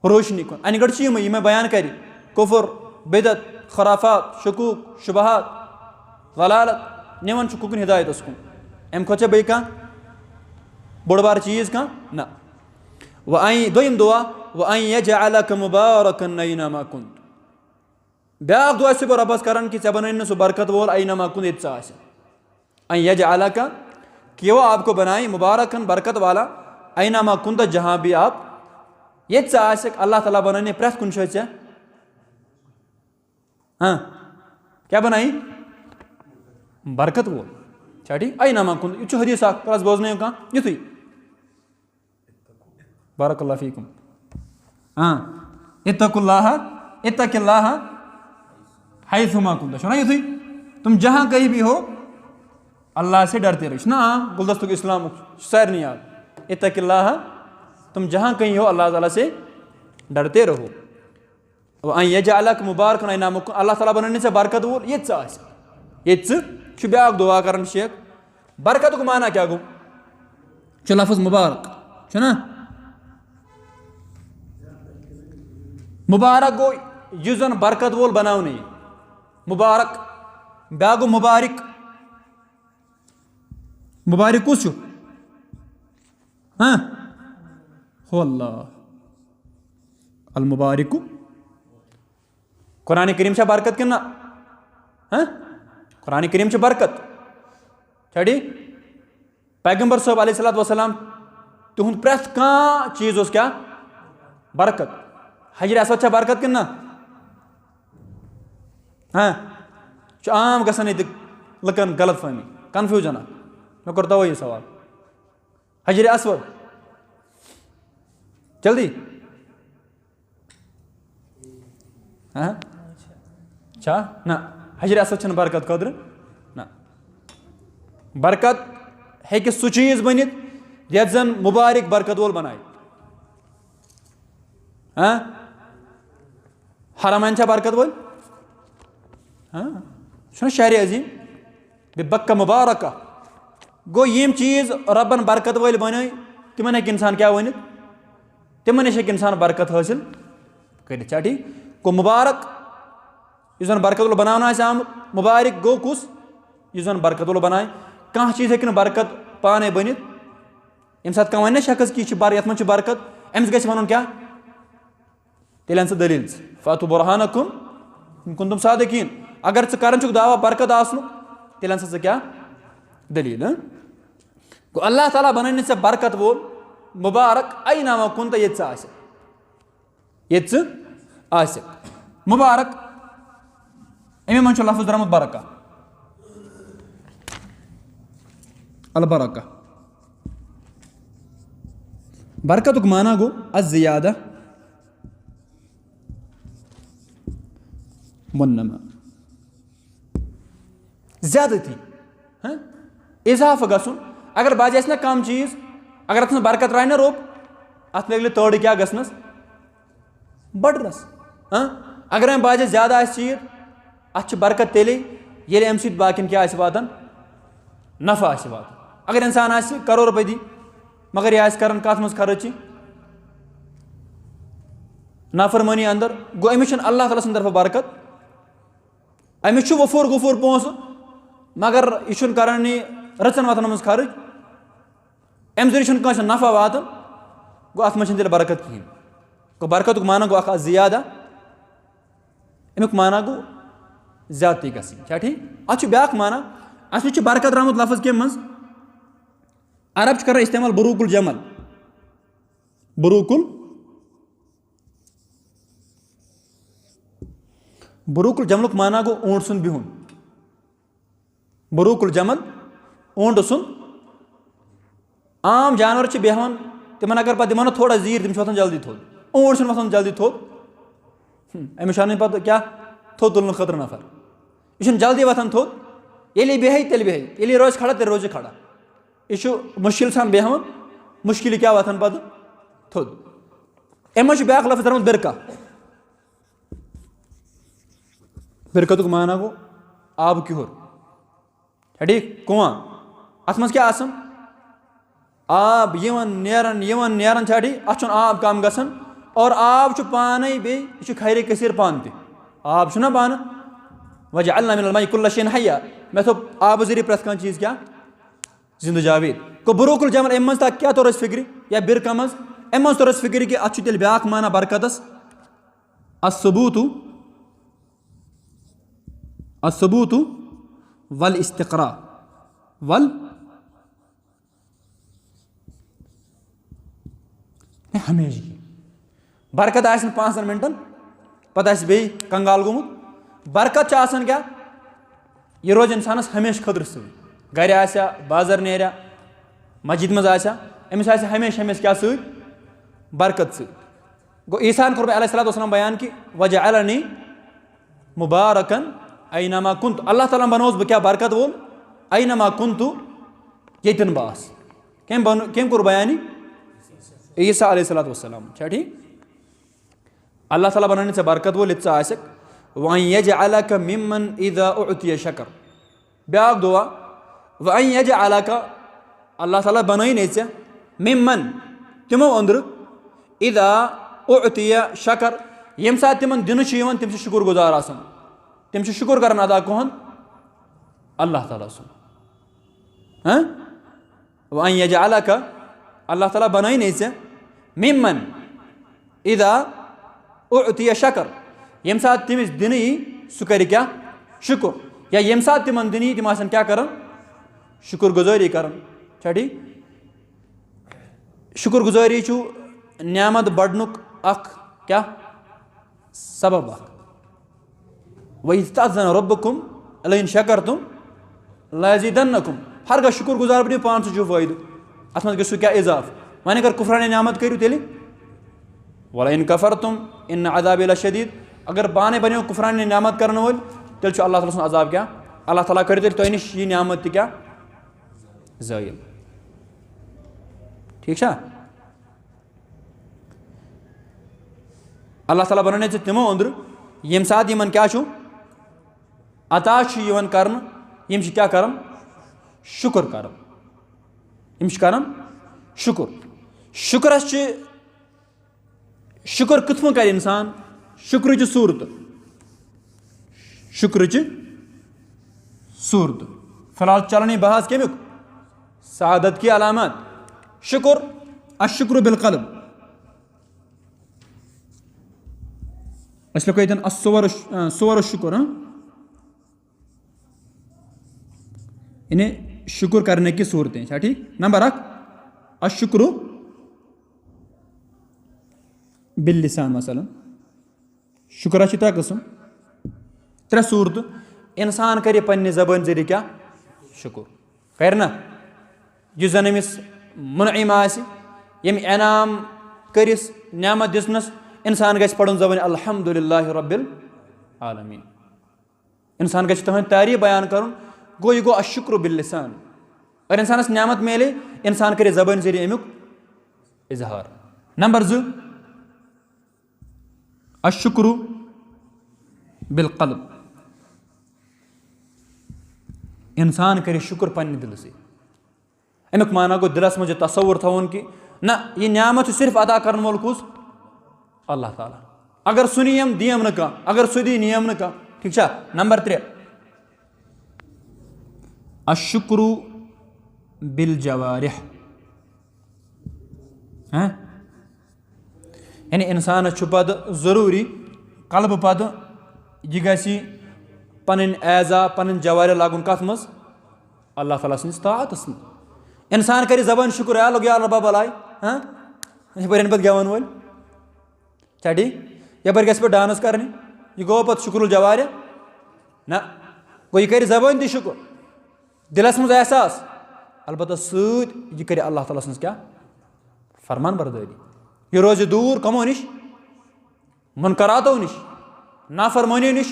रोशनी कुन अने गट छु यम बयान करी कुफ्र बिदत खराफात शकूक शुबहात गलालत निवन छु कुगुन हिदायत उसकुन एम खोचे बे का बड़ बार चीज़ का ना व दोयम दुआ व अन यजअलक मुबारकन ऐनमा कुंत ब्याक दुआ से रबस करन कि बन सु बरकत वोल ऐनमा कुंत इत्सा अन यजअलक कि वो आपको बनाए मुबारकन बरकत वाला ऐनमा कुंत जहाँ भी आप ये अल्लाह ताला बनाने प्रथ कुन शे हाँ क्या बनाई बरकत वोल ठीक ऐनमा कुंत यह हदीस बोजन कह युथ बारकल्लाहु फीकुम। इत्तकुल्लाह इत्तकिल्लाह हैथुमा कुंतु, ना युथी तुम जहाँ कहीं भी हो अल्लाह से डरते रहो ना। गुलदस्तुक इस्लाम सैर नहीं याद, इत्तकिल्लाह तुम जहाँ कहीं हो अल्लाह ताला से डरते रहो। यजअलक मुबारकन ऐनामुकुम, अल्लाह ताला बनने से बरकत वोल ये ये ब्याक दुआ कर शेख। बरकत को माना क्या गो लफ्ज़ मुबारक ना, मुबारक गो युस जन बरकत वोल बनाओ नहीं मुबारक। ब्याक गो मुबारक, मुबारक कुछ हो अल्लाह अल मुबारक। कुरान करीम से बरकत कि ना, कुरान करीम से बरकत छड़ी। पैगंबर साहब अलैहिस्सलातु वस्सलाम तुहद प्रेथ कह चीज उस क्या बरकत। हजर असवद छा बरकत कि ना, आम गसन ये लकन गलत फहमी कन्फ्यूजन। मैं करता हुआ ये सवाल, हजर असवद जल्दी छा ना, हजर असवद छन बरकत कदर ना। बरकत है कि सु चीज बनित यत जन मुबारक बरकत वोल बनाए। हरमैन छा बरकत वोल, शहर अजीम बक्का मुबारक गो यम चीज रबन बरकत वल बन तिमन हे इंसान क्या वन, तिमन नश इंसान बरकत हासिल कर। ठीक गो मुबारक इस बरकत वल बनाना आमुत। मुबारक गो कुस इस बरकत वल बनाए। कह चीज हे बरकत पाने बनित। यम सात कह वन शख्स कि ये बरकत अम्स गि वन क्या तेल अन दलील फातु बुरहानकुम इन कुंतुम सादिकीन। अगर च कर दावा बरकत आसनु तेल अन क्या दलील। गो अल्लाह ताला बनने से बरकत वोल मुबारक ऐनामा कुंत ये मुबारक अमे मन लफ्ज़ द्रमुत बरका अल बरका। बरकत माना गो अज़्ज़ियादा वन्नमा, ज्यादती इजाफा गसुन। अगर बाजे ना कम चीज अगर अत बरकत राय ना रोप अत लगे तोड़ क्या गसनस बड़नस। अगर अम बाजे ज्यादा चीज अत बरकत तेले ये अम सत बाकिन क्या वातान नफा वातान। अगर इंसान करोड़पति मगर यह कर कत मज खर्ची नाफरमानी अंदर गो अमिस अल्लाह ताला तरफ बरकत। अमिस वफूर गुफूर पोस मगर यह कर रचन वतन मज खर्च अम जरिए नफा वातान गो अत मज बरकत कहें। गो बरकत माना गो अख ज़ियादा अमुक माना गो ज्यादती गई क्या ठीक। अत ब्याक माना अस बरकत द्रामुत लफ्ज़ कम मज अरब कर इस्तेमाल बरूकुल जमल। बरूकुल जमलुक माना गो ऊंट सुन बिहुन। बरूकुल जमल ऊंट सुन आम जानवर बेहन तिमन अगर पे दिमो थोड़ा जीर तिम वथान जल्दी थोद। ऊंट वथान जल्दी थोद अमिस पे क्या थोद तुलन खतर नफर यह जल्दी वथान थोद ये बेहे तेल बेहे ये रोज खड़ा तेल रोज खड़ा यह मुश्किल सान बेहन मुश्किल क्या वथान पे थोद। अम ब्याक लफ्ज़ दरमुत बिरका। बिरकत माना गो आब क्योर ठीक कुआं अत मज क्या आसन आब यवन नेरान ठीक अत आब कम गसन और आब पाने बे यह खैर कसीर पान ते आब ना पान वजअलना मिनल माई कुल्ल शैइन हय्या मे थो आब जरिए प्रथ कह चीज क्या जिंद जावेद। को बरूकुल जमल अम मज क्या तोर फिक्र या बिरका मज अम मज तोर फिक्र कि अत तेल ब्याक माना बरकतस असबूतु वल इस्तिक़रा वल हमेशा बरकत आसन 5 मिनटन पता बे कंगाल गोमुत। बरकत आसन क्या यह रोज इंसानस हमेशा खतर सर घर आसा बाजार नेरा मस्जिद मज आसा अमिस आसा हमेशा क्या सर बरकत से गो ईसान कोर अलैहिस्सलाम बयान कि वजअलनी मुबारकन ऐनमा कुन्तु अल्लाह ताला बनोस बह क्या बरकत वोल ऐनमा कुन्तु यतन बास केम कोर बयानी ईसा अलैहिस्सलाम छा ठीक अल्लाह ताला बनाने से बरकत वोल इत्सा आसक वअन यजअलक मिम्मन इज़ा उअतिय शकर ब्याक दुआ वअन यजअलक अल्लाह ताला बनाई ने से मिम्मन तिमो अंदर इज़ा उअतिय शकर यम साथ तिमन दिन तिम से शुक्र गुजार आसन तिम से शुक्र करन अदा कोहन अल्लाह ताला सुन हाँ वअन यजअलक अल्लाह ताला बनाई ने से मिम्मन इज़ा उअतिय शकर यम साथ तिमिस दिन सह कर क्या शुक्र या यम साथ तिमन दिन तिम आसन क्या करन शुक्र गुजारी करन छा ठीक शुक्र गुजारी छु न्यामत बढ़नुक अख क्या सबब अख वइस्तअज़न रब्बुकुम लइन शकरतुम लयज़ीदन्नकुम हर गा शुक्र गुजार बनो 500 फायदो अत मज गो क्या इजाफ वन अगर कुफरान न्यामत करू तेल वलइन कफरतुम इन अज़ाबी लशदीद अगर पाने बनो कुफरान न्यामत करने वोल तेल अल्लाह ताला सुन अजाब क्या अल्लाह ताला कर तेल तुह नश यह न्यामत क्या ज़ायल ठीक है अल्लाह ताला बनाने से तिमो अंदर यम साथ यमन क्या छु अता यवन कर यम क्या करम शुक्र करम यम करम शुक्र शुक्रस शुक्र कथ कर इंसान शुक्र सूरत शुक्र सूरत फिलहाल चलन बहस कमुक सादत की अलामत शुक्र अशुक्र बिलकल्ब इसलिए कहते हैं सुवर शुक्र इन्हें शुक्र करने की सूरतें अच्छा ठीक नंबर 1 अशुक्र बिल लिसान मसलन शुक्र त्रे कस्म 3 सूरत इंसान करे पन्ने जबान जरिए क्या शुक्र कर ना यह जन अमिस मुनइम आसि यम इनाम करिस न्यामत दिसनस इंसान गछ पढ़न जबान अल्हम्दुलिल्लाहि रब्बिल आलमीन इंसान गछ तुहंद तारीफ बयान करुन गो यह गो अशुक्र बिल लिसान और इंसानस न्यामत मेले इंसान करे जबान जरिए अमुक इजहार नंबर 2 अशुक्र बिल कल्ब इंसान करे शुक्र पन्ने दिल से अमुक माना गो दिलस मज तसव्वुर थवन कि ना यह न्यामत सिर्फ अदा कर वोल कुस अल्लाह ताला अगर सु नियम दियम न कह अगर सु दी नियम न कह ठीक है नंबर 3 अशुक्र बिल जवारिह यानी इंसान पद जरूरी कल्ब पद यह गसी पन एजा पन जवार लागुन कथ मज अल्लाह ताला सन्स ताअतस इंसान कर जबान शुक्र या लोग या रब्बा बलाय यपर पे गेवन वोल क्या ठीक यपर गस पे डांस करने यह गो पे शुक्र जवार ना गो यह कर जबान ती शुक्र दिलस मज एहसास अलबत्ता सत यह कर अल्लाह ताला सन्स क्या फरमान बरदारी यह रोज दूर कमो निश मुनकरातों निश नाफरमानियों निश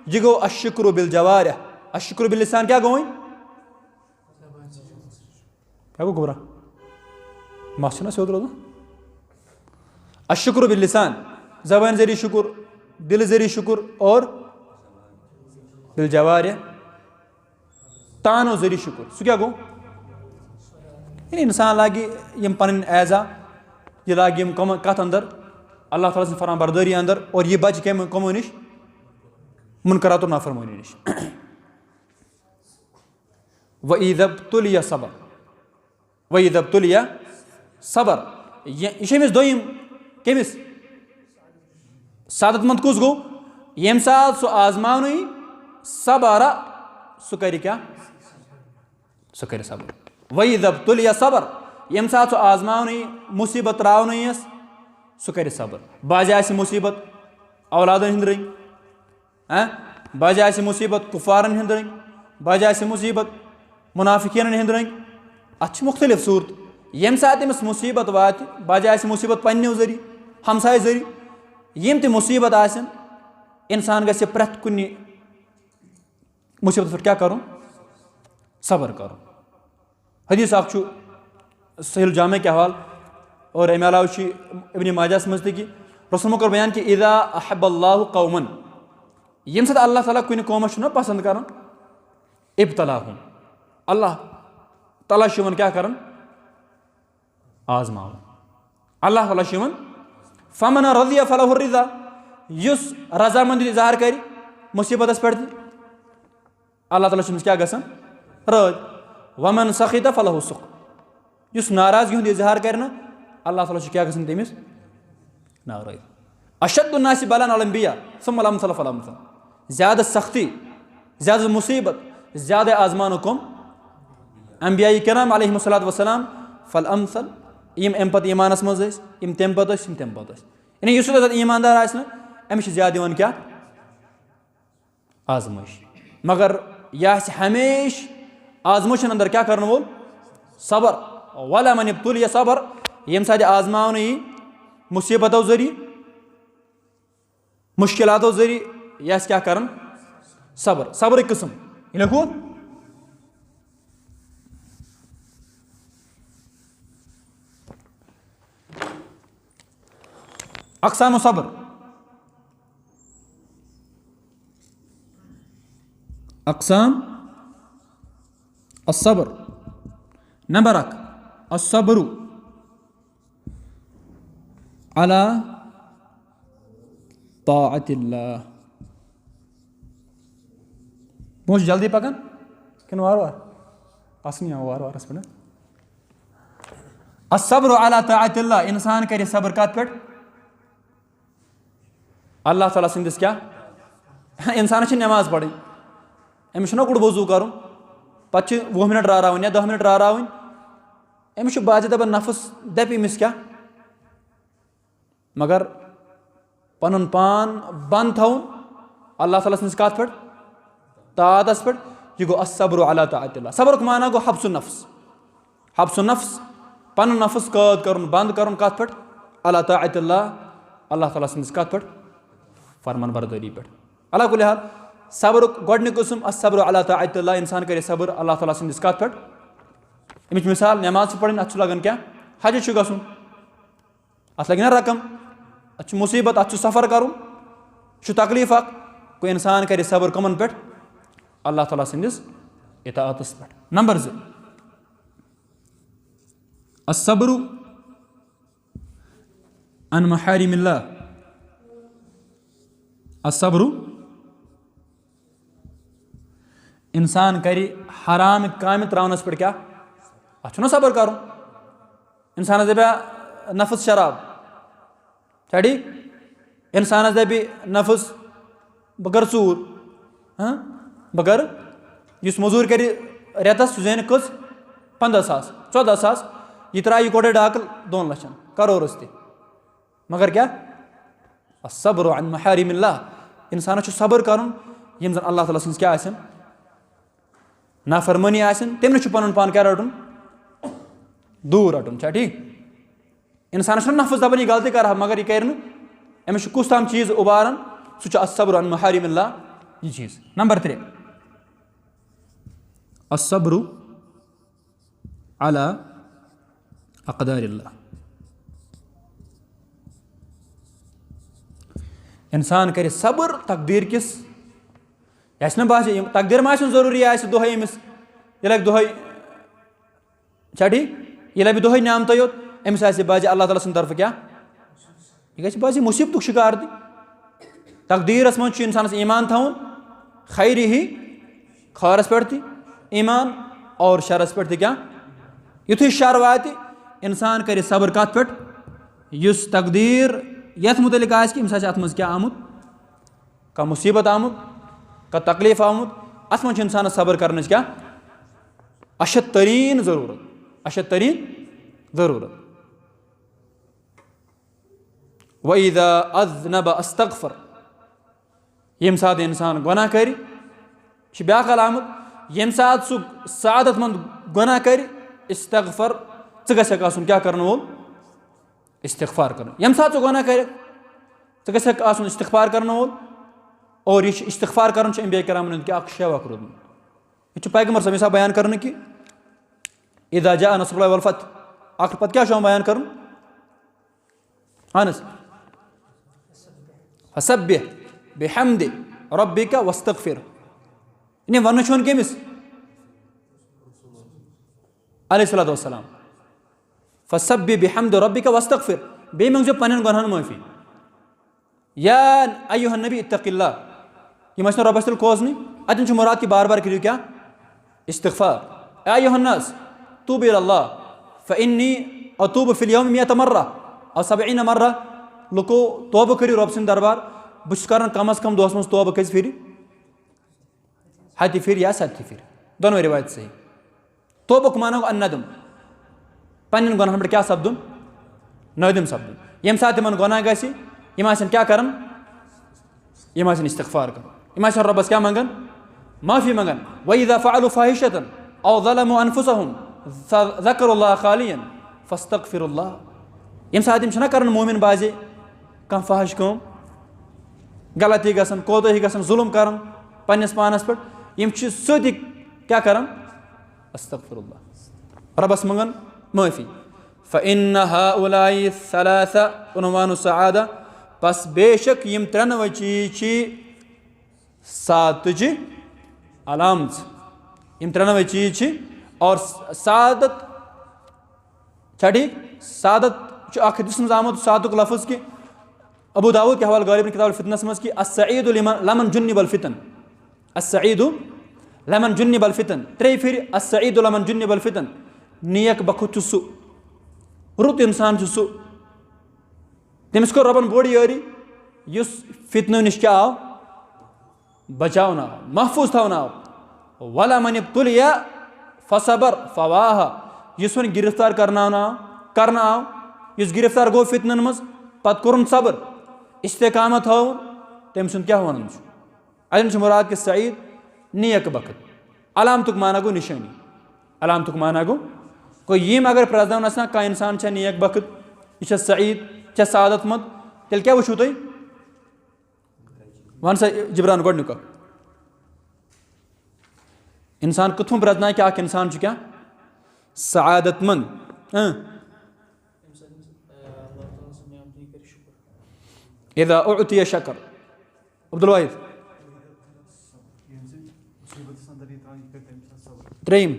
यह गो अशुक्र बिल जवारिह अशुक्र बिल लिसान क्या गो क्या गो गुबरा माशना से रोज अशुक्र बिल लिसान जबान जरिए शुक्र दिल जरिए शुक्र और बिल जवारिह तानो जरिए शुक्र सु क्या गो इंसान लागे यम पन एजा यह लागे यम कत अंदर अल्लाह ताला सन्द फरमान बरदारी अंदर और यह बच कम कमो निश मुनकरात नाफरमानी निश वइज़ब्तुलिया सबर वइज़ब्तुलिया सबर यह दोयम कमिस सादतमंद कुस गो यम साथ सु आजमावन सबरा सु कर क्या सु कर सबर वइज़ब्तुलिया सबर यम साथ सु आजमावन मुसीबत त्रावन सु कर सबर बाज आसि मुसीबत औलादन हिंद रंग बाज आसि मुसीबत कुफारन हिंद रंग बाज आसि मुसीबत मुनाफिकीन हिंद रंग अत मुख्तलिफ सूरत यम साथ अमिस मुसीबत वात बज आस मुसीबत पन्नो जरिए हमसाय जरिए यम ते मुसीबत आसन इंसान गसे प्रथ कुन मुसीबत पे क्या करूँ सबर करूँ। हदीस अख सहील जामे के हवाल और अमे अलाव इब्न माजास मज कि रसूल कर बयान कि इदा अहब्बल्लाहु कौमन यम साथ अल्लाह ताला कुन कौमस पसंद कर इब्तलाहुम अल्लाह ताला क्या कर आजमाव अल्लाह ताला फमन रज़िया फलहु रिज़ा युस रजामंदी इजहार कर मुसीबत पे अल्लाह ताला क्या गसन रज वमन सखित फलहु सुख युस नाराजगी हुंद इजहार कर अल्लाह ताला क्या गसन तमिस नाराज। अशद्दुन्नासि बलान अल अंबिया सुम्मल अमसल फल अमसल ज़्यादा सख्ती ज़्यादा मुसीबत ज़्यादा आजमान कम अंबिया किराम अलैहिस्सलातु वस्सलाम फल अमसल यम अम पत ईमानस मज यम तम पत यानी युस ईमानदार अमिस ज़्यादा क्या आजमाइश मगर यह हमेश आजमाइशन अंदर क्या करने वोल सबर वला मन इब्तुलिया सबर यम साथ आजमावन यी मुसीबतों जरिए मुश्किलातों जरिए यह क्या कर सबर सबर किस्म यह लिखो अक़साम सबर अक़साम अस्सबर नंबर 1 अस्सब्रु अला ताअतिल्लाह बहुत जल्दी पकन कि वार वार असनी वार वार पे अस्सब्रु अला ताअतिल्लाह इंसान करे सब्र कत पे अल्लाह ताला सिंदिस क्या इंसान नमाज पढ़ अमिस गुड़ वजू कर पे 20 मिनट रावन या 10 मिनट रावन अमिस बाज दपान नफस दप अमिस क्या मगर पन पान बंद थवन अल्लाह ताला सिंदिस कत पे ताअतस पे यह गो अस्सब्रु अला ताअतिल्लाह। सबर माना गो हब्सुन नफ्स पन नफस कैद कर बंद कर कत पे अला ताअतिल्लाह अल्लाह ताला सिंदिस कत पे फरमान बरदारी पे। अला कुल हाल सबर गोडनिक किस्म अस्सब्रु अला ताअतिल्लाह इंसान करे सबर अल्लाह ताला सिंदिस कत पे अमिच मिसाल नमाज पढ़ अत लगन क्या हज गसुन अत लगे ना रकम अत मुसीबत अत सफ़र कर तकलीफ को इंसान करे सबर कमन पे अल्लाह ताला सिंदिस इताअतस पे। नंबर 2 अस्सब्रु अन महारिमिल्लाह अस्सब्रु इंसान करे हराम काम त्रावनस पे क्या अत सबर कर इंसान दपा नफस शराब ठीक इंसान दपि नफस बह कर चूर बह कर मजूर कर रेतस जैन कस 15,000 14,000 यह त्रा कोड़े डाकल 2 लक्षन करोड़स ते मगर क्या अस्सब्रु अन महारिमिल्लाह इंसान सबर कर यम जन अल्लाह ताला सिंस क्या नाफरमानी तमस पन पान क्या रटन दूर रटन ठीक इंसान नफस दपान यह गलती कर मगर यह कर अमिस कुछ तम चीज़ उबारन सह अस्सब्रु अन महारिमिल्लाह यह चीज़। नंबर 3 अस्सब्रु अला अक़दारिल्लाह इंसान करे सबर तकदीर किस यह बासे तकदीर मा जरूरी दोहे अमिस यह लगे दोहे ठीक यह लगे दोहे नामत योत अमिस बाजे अल्लाह ताला सद तरफ क्या यह गि बाजे मुसीबत शिकार तकदीरस मज इंसान ईमान थवन खैरी ही खैरस पे ईमान और शरस पे क्या युथ शर वात इंसान करे सबर कत पे युस तकदीर यथ मुतलिक कि अमिस अत मज क्या आमुत का मुसीबत आमुत का तकलीफ आमुत अत मज इंसान सबर कर क्या अशद तरीन ज़रूरत वइज़ा अज़्नब अस्तग़फ़र यम साथ इंसान गुनाह कर ब्या आमुत यम साथ सह सादत मंद गुनाह कर इस्तग़फ़र गक आसन क्या करने वोल इस्तिगफार कर यम सात गुनाह कर गक आसन इस्तिगफार करने वोल और यह इस्तिगफार कर अंबिया किरामन क्या शवक रोदमुत यह पैगम्बर समी साहब बयान कर कि इदा जा नसरुल्लाह वल फतह आखिर पत क्या बयान कर अनस फसब्बिह बिहम्दि रब्बिका वस्तगफिर इन वन कमिस अलैहिस्सलातु वस्सलाम फसब्बिह बिहम्दि रब्बिका वस्तगफिर बे मंगजो पन्न गुनाहन माफी या अय्युहन नबी इत्तकिल्लाह यह मसन रब्बस तिल कोजनी अतन मुराद की बार बार करियो क्या इस्तिगफार या अय्युहन नास तूबु इलल्लाह फइन्नी अतूबु फिल यौम 100 मर्रा और 70 मर्रा लुको तौबा करियो रब सिंद दरबार बस कर कम अज कम दोस मज तौबा कज फिर हति फिर या 70 फिर दोनों रिवायत सही तौबक मानो अन्नदम पन्न गुनाहन पे क्या सपदुन नदम सपदुन यम सात यमन गुनाह गसि यम आसन क्या करन यम आसन इस्तिगफार कर यम आसन रब्बस क्या मंगन माफी मंगन व इज़ा फ़अलू फ़ाहिशतन औ ज़लमू अनफुसहुम ज़करुल्लाह खालियन फस्तगफिरुल्लाह यम सात यम करन मोमिन बाजे कह फहश कम गलती गसन कोताही गसन जुल्म करन पन्नस पानस पे यम सदी क्या करन अस्तगफिरुल्लाह रब्बस मंगन माफी फ़इन्न हाउलाई सलासा उनवानु सआदा बस बेशक यम त्रेनवे चीज सातच अलामत यम त्रेनवे चीज और सादत ठीक सादत हदीस आमद सादुक लफ्ज़ कि अबू दाऊद के हवाले गालिब किताब फितनस मज कि अस्सईदु लमन जुन्निबल फितन अस्सईदु लमन जुन्निबल फितन त्रे फिर अस्सईदु लमन जुन्निबल फितन नियक बखुत सु रुत इंसान सु तमिस को रबन बोड़ यारी युस फितनो निश क्या आव बचाव ना महफूज थवन आव वला मन इब्तुलिया फसबर फवाहा युस वन गिरफ्तार करना आव युस गिरफ्तार गो फितनन मज पत कोरन सबर इस्तेकामत हो तम सुन क्या वन अन मुराद के सईद नियक बखत अलामतुक माना गो निशानी अलामतुक माना गो कोई यम अगर प्रजन आसा कह इंसान नियक बखत यह सईद चे सादत मत तेल क्या वुचु तुम वन सा जिब्रान गोडनुक इंसान कुथुम प्रजना कि इंसान क्या सआदतमंद इज़ा उअतिय शकर अब्दुल वाहिद त्रेम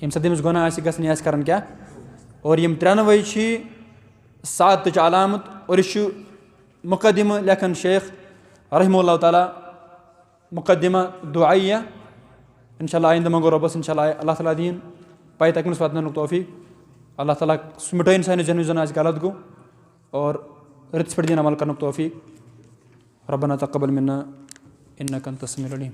यम सदमिस गुनाह गसन कर क्या और यम त्रेनवे सात अलामत और यह मुकदम लेखन शेख रहमहुल्लाह ताला मुकदमा दुआइया इंशाअल्लाह आइंदा मंगो रब्बस इंशाअल्लाह अल्लाह ताला दीन पाई तकमिल वातन तौफीक अल्लाह ताला मिटाइन सान जन जन आज गलत गो और रित पे दिन अमल करने तौफीक रब्बना तक़ब्बल मिन्ना इन्नका अंतस समीउल अलीम।